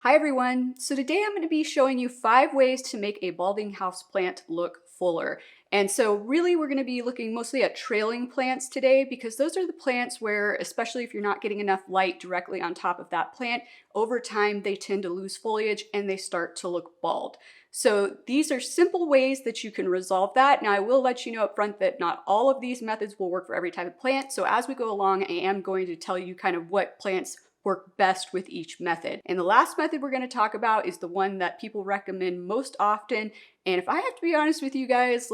Hi everyone! So today I'm going to be showing you 5 ways to make a balding houseplant look fuller. And so really we're going to be looking mostly at trailing plants today because those are the plants where, especially if you're not getting enough light directly on top of that plant, over time they tend to lose foliage and they start to look bald. So these are simple ways that you can resolve that. Now I will let you know up front that not all of these methods will work for every type of plant. So as we go along, I am going to tell you kind of what plants work best with each method. And the last method we're going to talk about is the one that people recommend most often. And if I have to be honest with you guys,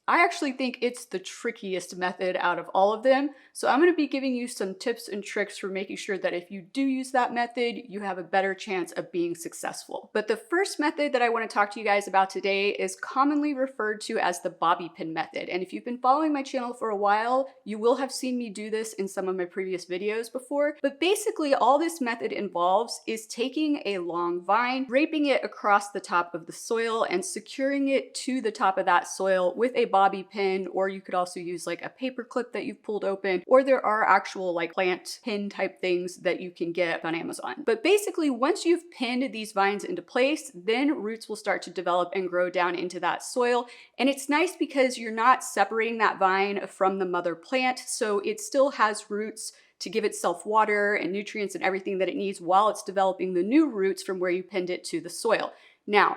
I actually think it's the trickiest method out of all of them. So I'm going to be giving you some tips and tricks for making sure that if you do use that method, you have a better chance of being successful. But the first method that I want to talk to you guys about today is commonly referred to as the bobby pin method. And if you've been following my channel for a while, you will have seen me do this in some of my previous videos before. But basically all this method involves is taking a long vine, draping it across the top of the soil and securing it to the top of that soil with a bobby pin, or you could also use like a paper clip that you've pulled open, or there are actual like plant pin type things that you can get on Amazon. But basically once you've pinned these vines into place, then roots will start to develop and grow down into that soil. And it's nice because you're not separating that vine from the mother plant, so it still has roots to give itself water and nutrients and everything that it needs while it's developing the new roots from where you pinned it to the soil. Now,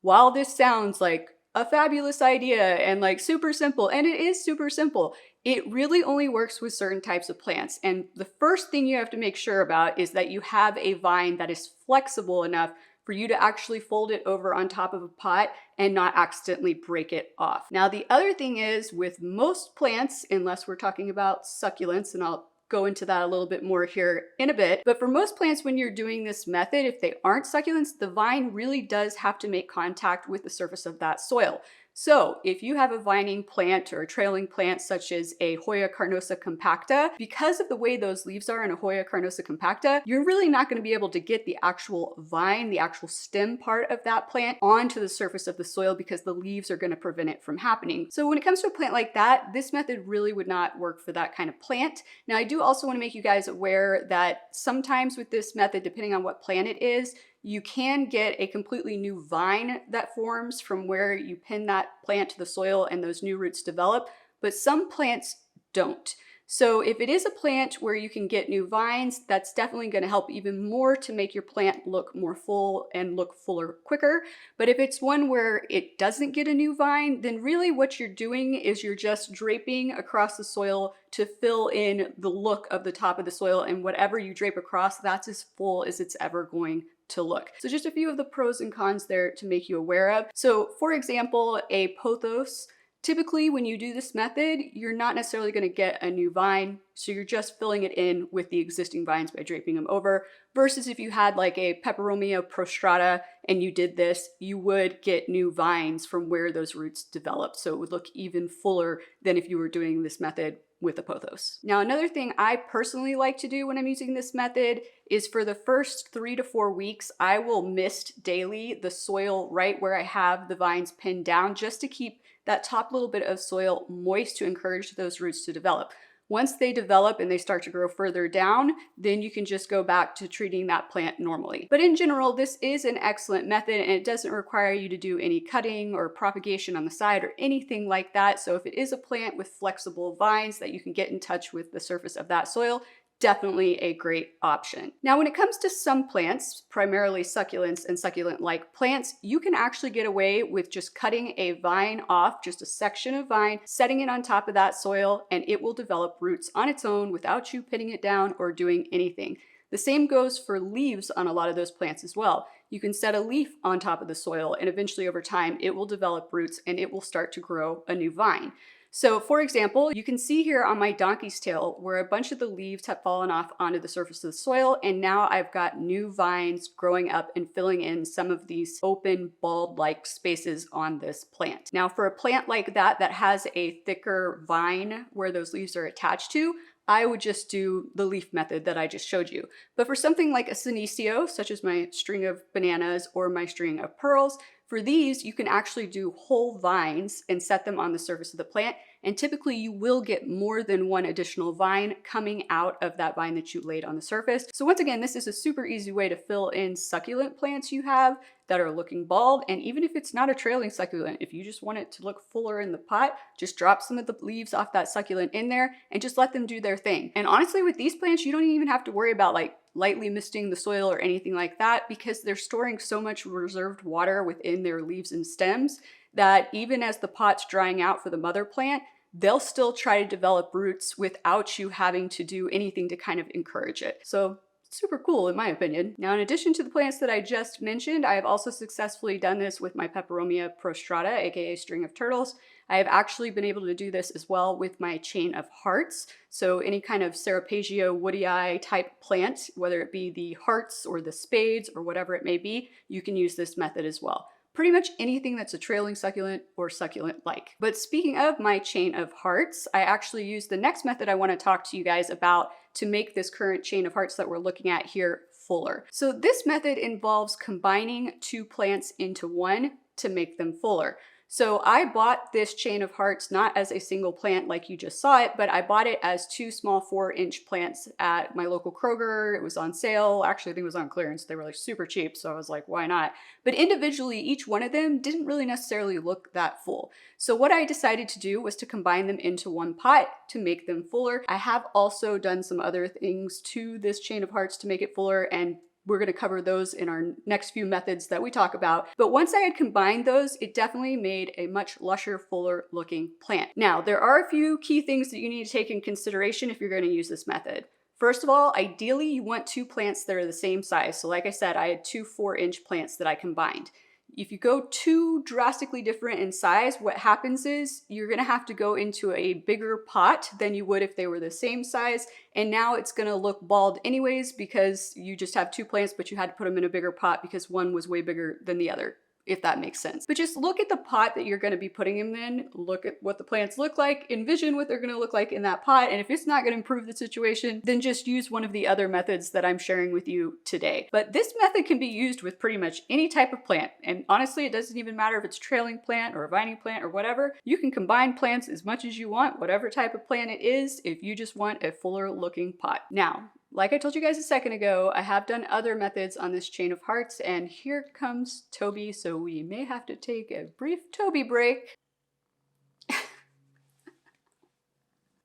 while this sounds like a fabulous idea and like super simple, and it is super simple, it really only works with certain types of plants. And the first thing you have to make sure about is that you have a vine that is flexible enough for you to actually fold it over on top of a pot and not accidentally break it off. Now, the other thing is with most plants, unless we're talking about succulents, and I'll go into that a little bit more here in a bit. But for most plants, when you're doing this method, if they aren't succulents, the vine really does have to make contact with the surface of that soil. So if you have a vining plant or a trailing plant such as a Hoya carnosa compacta, because of the way those leaves are in a Hoya carnosa compacta, you're really not going to be able to get the actual vine, the actual stem part of that plant onto the surface of the soil because the leaves are going to prevent it from happening. So when it comes to a plant like that, this method really would not work for that kind of plant. Now I do also want to make you guys aware that sometimes with this method, depending on what plant it is, you can get a completely new vine that forms from where you pin that plant to the soil and those new roots develop, but some plants don't. So if it is a plant where you can get new vines, that's definitely going to help even more to make your plant look more full and look fuller quicker. But if it's one where it doesn't get a new vine, then really what you're doing is you're just draping across the soil to fill in the look of the top of the soil, and whatever you drape across, that's as full as it's ever going to look. So just a few of the pros and cons there to make you aware of. So for example, a pothos, typically when you do this method, you're not necessarily going to get a new vine, so you're just filling it in with the existing vines by draping them over, versus if you had like a peperomia prostrata and you did this, you would get new vines from where those roots developed, so it would look even fuller than if you were doing this method with a pothos. Now, another thing I personally like to do when I'm using this method is for the first 3 to 4 weeks, I will mist daily the soil right where I have the vines pinned down just to keep that top little bit of soil moist to encourage those roots to develop. Once they develop and they start to grow further down, then you can just go back to treating that plant normally. But in general, this is an excellent method and it doesn't require you to do any cutting or propagation on the side or anything like that. So if it is a plant with flexible vines that you can get in touch with the surface of that soil, definitely a great option. Now, when it comes to some plants, primarily succulents and succulent-like plants, you can actually get away with just cutting a vine off, just a section of vine, setting it on top of that soil, and it will develop roots on its own without you pinning it down or doing anything. The same goes for leaves on a lot of those plants as well. You can set a leaf on top of the soil, and eventually over time, it will develop roots and it will start to grow a new vine. So for example, you can see here on my donkey's tail where a bunch of the leaves have fallen off onto the surface of the soil, and now I've got new vines growing up and filling in some of these open bulb-like spaces on this plant. Now for a plant like that that has a thicker vine where those leaves are attached to, I would just do the leaf method that I just showed you. But for something like a senecio, such as my string of bananas or my string of pearls, for these, you can actually do whole vines and set them on the surface of the plant, and typically you will get more than one additional vine coming out of that vine that you laid on the surface. So once again, this is a super easy way to fill in succulent plants you have that are looking bald. And even if it's not a trailing succulent, if you just want it to look fuller in the pot, just drop some of the leaves off that succulent in there and just let them do their thing. And honestly, with these plants, you don't even have to worry about like lightly misting the soil or anything like that, because they're storing so much reserved water within their leaves and stems that even as the pot's drying out for the mother plant, they'll still try to develop roots without you having to do anything to kind of encourage it. So super cool in my opinion. Now, in addition to the plants that I just mentioned, I have also successfully done this with my Peperomia prostrata, aka string of turtles. I have actually been able to do this as well with my chain of hearts. So any kind of Ceropegia woodii type plant, whether it be the hearts or the spades or whatever it may be, you can use this method as well. Pretty much anything that's a trailing succulent or succulent-like. But speaking of my chain of hearts, I actually use the next method I want to talk to you guys about to make this current chain of hearts that we're looking at here fuller. So this method involves combining two plants into one to make them fuller. So I bought this chain of hearts not as a single plant like you just saw it, but I bought it as two small 4-inch plants at my local Kroger. It was on sale. Actually, I think it was on clearance. They were like super cheap, so I was like, why not? But individually, each one of them didn't really necessarily look that full. So what I decided to do was to combine them into one pot to make them fuller. I have also done some other things to this chain of hearts to make it fuller, and we're going to cover those in our next few methods that we talk about. But once I had combined those, it definitely made a much lusher, fuller looking plant. Now, there are a few key things that you need to take in consideration if you're going to use this method. First of all, ideally you want two plants that are the same size. So like I said, I had two 4-inch plants that I combined. If you go too drastically different in size, what happens is you're gonna have to go into a bigger pot than you would if they were the same size. And now it's gonna look bald anyways because you just have two plants, but you had to put them in a bigger pot because one was way bigger than the other, if that makes sense. But just look at the pot that you're gonna be putting them in, look at what the plants look like, envision what they're gonna look like in that pot, and if it's not gonna improve the situation, then just use one of the other methods that I'm sharing with you today. But this method can be used with pretty much any type of plant, and honestly, it doesn't even matter if it's a trailing plant or a vining plant or whatever. You can combine plants as much as you want, whatever type of plant it is, if you just want a fuller looking pot. Now, like I told you guys a second ago, I have done other methods on this chain of hearts, and here comes Toby, so we may have to take a brief Toby break.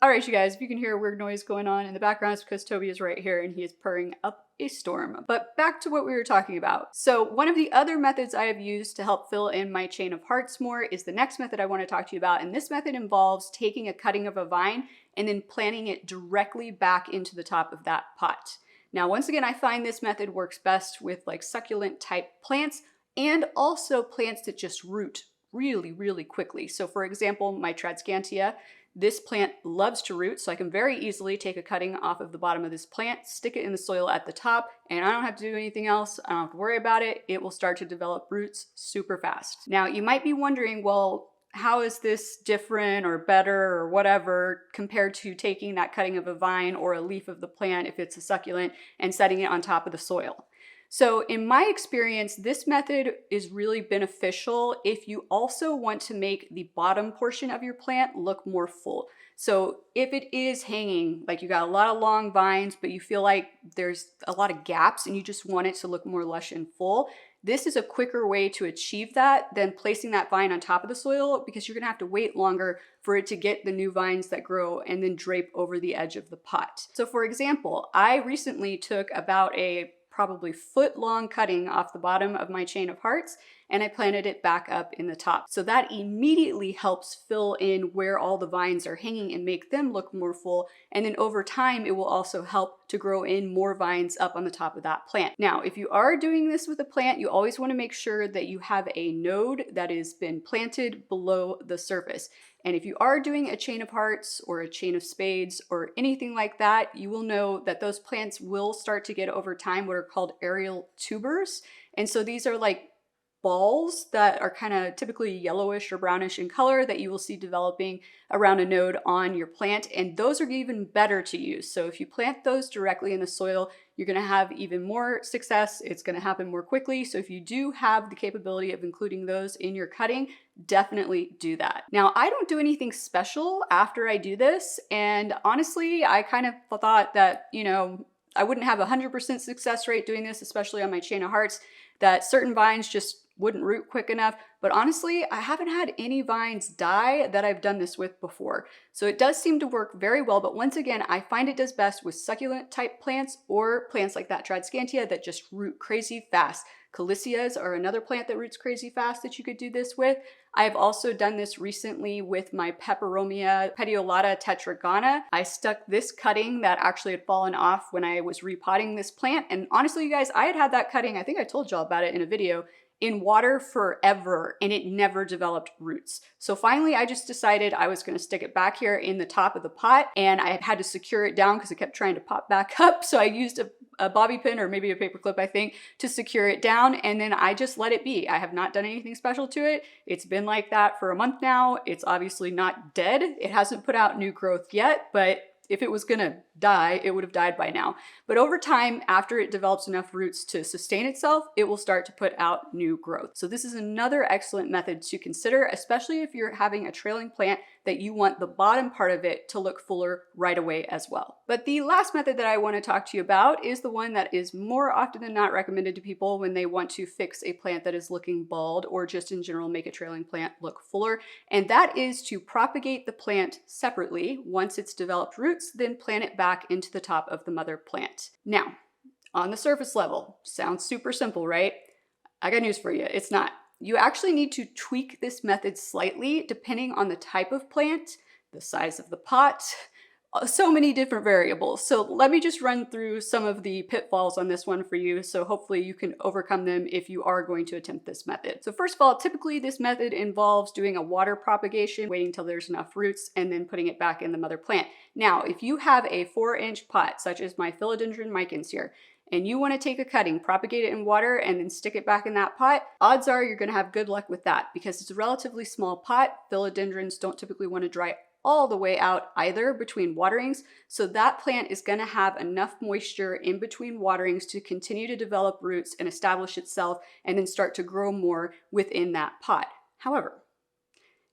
All right, you guys, if you can hear a weird noise going on in the background, it's because Toby is right here and he is purring up a storm. But back to what we were talking about. So one of the other methods I have used to help fill in my chain of hearts more is the next method I want to talk to you about. And this method involves taking a cutting of a vine and then planting it directly back into the top of that pot. Now, once again, I find this method works best with like succulent type plants and also plants that just root really, really quickly. So for example, my Tradescantia, this plant loves to root, so I can very easily take a cutting off of the bottom of this plant, stick it in the soil at the top, and I don't have to do anything else. I don't have to worry about it. It will start to develop roots super fast. Now, you might be wondering, well, how is this different or better or whatever compared to taking that cutting of a vine or a leaf of the plant if it's a succulent and setting it on top of the soil? So in my experience, this method is really beneficial if you also want to make the bottom portion of your plant look more full. So if it is hanging, like you got a lot of long vines, but you feel like there's a lot of gaps and you just want it to look more lush and full, this is a quicker way to achieve that than placing that vine on top of the soil, because you're gonna have to wait longer for it to get the new vines that grow and then drape over the edge of the pot. So for example, I recently took about a probably foot-long cutting off the bottom of my chain of hearts, and I planted it back up in the top. So that immediately helps fill in where all the vines are hanging and make them look more full. And then over time, it will also help to grow in more vines up on the top of that plant. Now, if you are doing this with a plant, you always want to make sure that you have a node that has been planted below the surface. And if you are doing a chain of hearts or a chain of spades or anything like that, you will know that those plants will start to get over time what are called aerial tubers. And so these are like balls that are kind of typically yellowish or brownish in color that you will see developing around a node on your plant, and those are even better to use. So if you plant those directly in the soil, you're going to have even more success. It's going to happen more quickly. So if you do have the capability of including those in your cutting, definitely do that. Now, I don't do anything special after I do this, and honestly, I kind of thought that, I wouldn't have 100% success rate doing this, especially on my chain of hearts, that certain vines just wouldn't root quick enough. But honestly, I haven't had any vines die that I've done this with before. So it does seem to work very well. But once again, I find it does best with succulent type plants or plants like that Tradescantia that just root crazy fast. Calicias are another plant that roots crazy fast that you could do this with. I've also done this recently with my Peperomia petiolata tetragona. I stuck this cutting that actually had fallen off when I was repotting this plant. And honestly, you guys, I had that cutting, I think I told y'all about it in a video, in water forever, and it never developed roots. So finally, I just decided I was gonna stick it back here in the top of the pot, and I had to secure it down because it kept trying to pop back up. So I used a bobby pin or maybe a paper clip, I think, to secure it down, and then I just let it be. I have not done anything special to it. It's been like that for a month now. It's obviously not dead. It hasn't put out new growth yet, but if it was gonna die, it would have died by now. But over time, after it develops enough roots to sustain itself, it will start to put out new growth. So this is another excellent method to consider, especially if you're having a trailing plant that you want the bottom part of it to look fuller right away as well. But the last method that I want to talk to you about is the one that is more often than not recommended to people when they want to fix a plant that is looking bald or just in general make a trailing plant look fuller. And that is to propagate the plant separately. Once it's developed roots, then plant it back into the top of the mother plant. Now, on the surface level, sounds super simple, right? I got news for you, it's not. You actually need to tweak this method slightly depending on the type of plant, the size of the pot, so many different variables. So let me just run through some of the pitfalls on this one for you, so hopefully you can overcome them if you are going to attempt this method. So first of all, typically this method involves doing a water propagation, waiting till there's enough roots, and then putting it back in the mother plant. Now, if you have a 4-inch pot, such as my philodendron micans here, and you want to take a cutting, propagate it in water, and then stick it back in that pot, odds are you're going to have good luck with that because it's a relatively small pot. Philodendrons don't typically want to dry all the way out either between waterings, so that plant is going to have enough moisture in between waterings to continue to develop roots and establish itself and then start to grow more within that pot. However,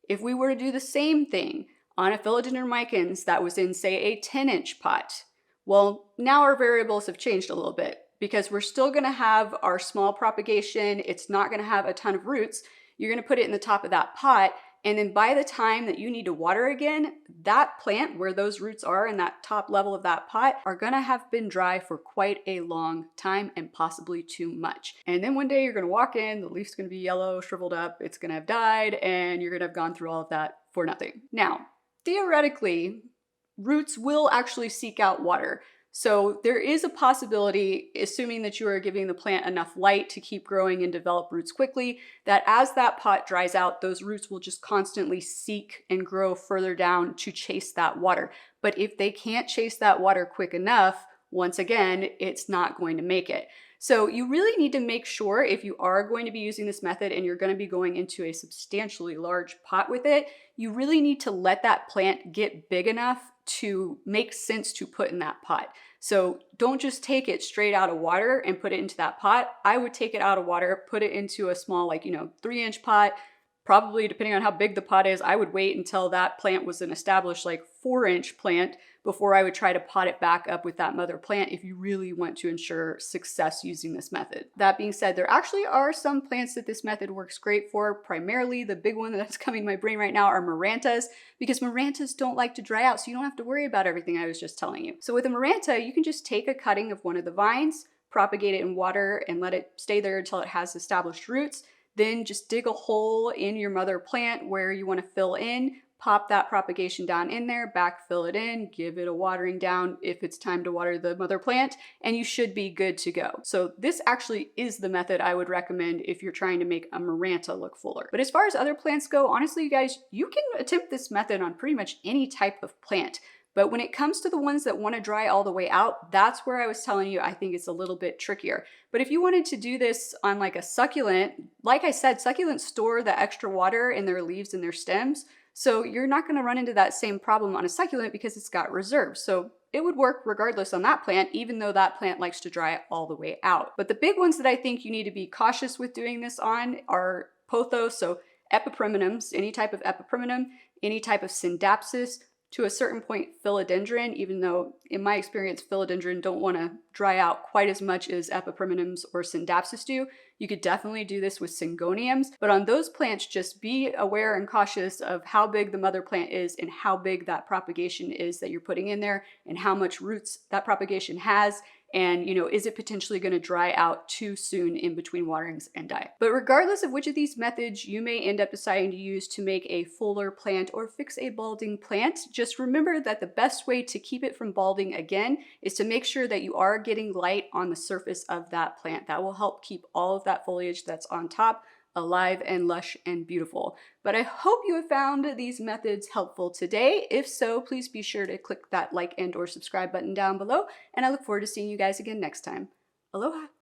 if we were to do the same thing on a philodendron micans that was in, say, a 10-inch pot, well, now our variables have changed a little bit because we're still going to have our small propagation. It's not going to have a ton of roots. You're going to put it in the top of that pot, and then by the time that you need to water again, that plant where those roots are in that top level of that pot are going to have been dry for quite a long time and possibly too much. And then one day you're going to walk in, the leaf's going to be yellow, shriveled up, it's going to have died, and you're going to have gone through all of that for nothing. Now, theoretically, roots will actually seek out water. So there is a possibility, assuming that you are giving the plant enough light to keep growing and develop roots quickly, that as that pot dries out, those roots will just constantly seek and grow further down to chase that water. But if they can't chase that water quick enough, once again, it's not going to make it. So you really need to make sure if you are going to be using this method and you're going to be going into a substantially large pot with it, you really need to let that plant get big enough to make sense to put in that pot. So don't just take it straight out of water and put it into that pot. I would take it out of water, put it into a small, 3-inch pot. Probably, depending on how big the pot is, I would wait until that plant was an established 4-inch plant before I would try to pot it back up with that mother plant if you really want to ensure success using this method. That being said, there actually are some plants that this method works great for. Primarily, the big one that's coming to my brain right now are Marantas, because Marantas don't like to dry out, so you don't have to worry about everything I was just telling you. So with a Maranta, you can just take a cutting of one of the vines, propagate it in water, and let it stay there until it has established roots. Then just dig a hole in your mother plant where you want to fill in, pop that propagation down in there, backfill it in, give it a watering down if it's time to water the mother plant, and you should be good to go. So this actually is the method I would recommend if you're trying to make a Maranta look fuller. But as far as other plants go, honestly, you guys, you can attempt this method on pretty much any type of plant. But when it comes to the ones that want to dry all the way out, that's where I was telling you I think it's a little bit trickier. But if you wanted to do this on like a succulent, like I said, succulents store the extra water in their leaves and their stems. So you're not going to run into that same problem on a succulent because it's got reserves. So it would work regardless on that plant, even though that plant likes to dry all the way out. But the big ones that I think you need to be cautious with doing this on are pothos, so epipremnums, any type of epipremnum, any type of syndapsis, to a certain point philodendron, even though in my experience philodendron don't want to dry out quite as much as epipremnums or syndapsis do. You could definitely do this with syngoniums, but on those plants just be aware and cautious of how big the mother plant is and how big that propagation is that you're putting in there and how much roots that propagation has. And, is it potentially going to dry out too soon in between waterings and die? But regardless of which of these methods you may end up deciding to use to make a fuller plant or fix a balding plant, just remember that the best way to keep it from balding again is to make sure that you are getting light on the surface of that plant. That will help keep all of that foliage that's on top alive and lush and beautiful. But I hope you have found these methods helpful today. If so, please be sure to click that like and or subscribe button down below, and I look forward to seeing you guys again next time. Aloha!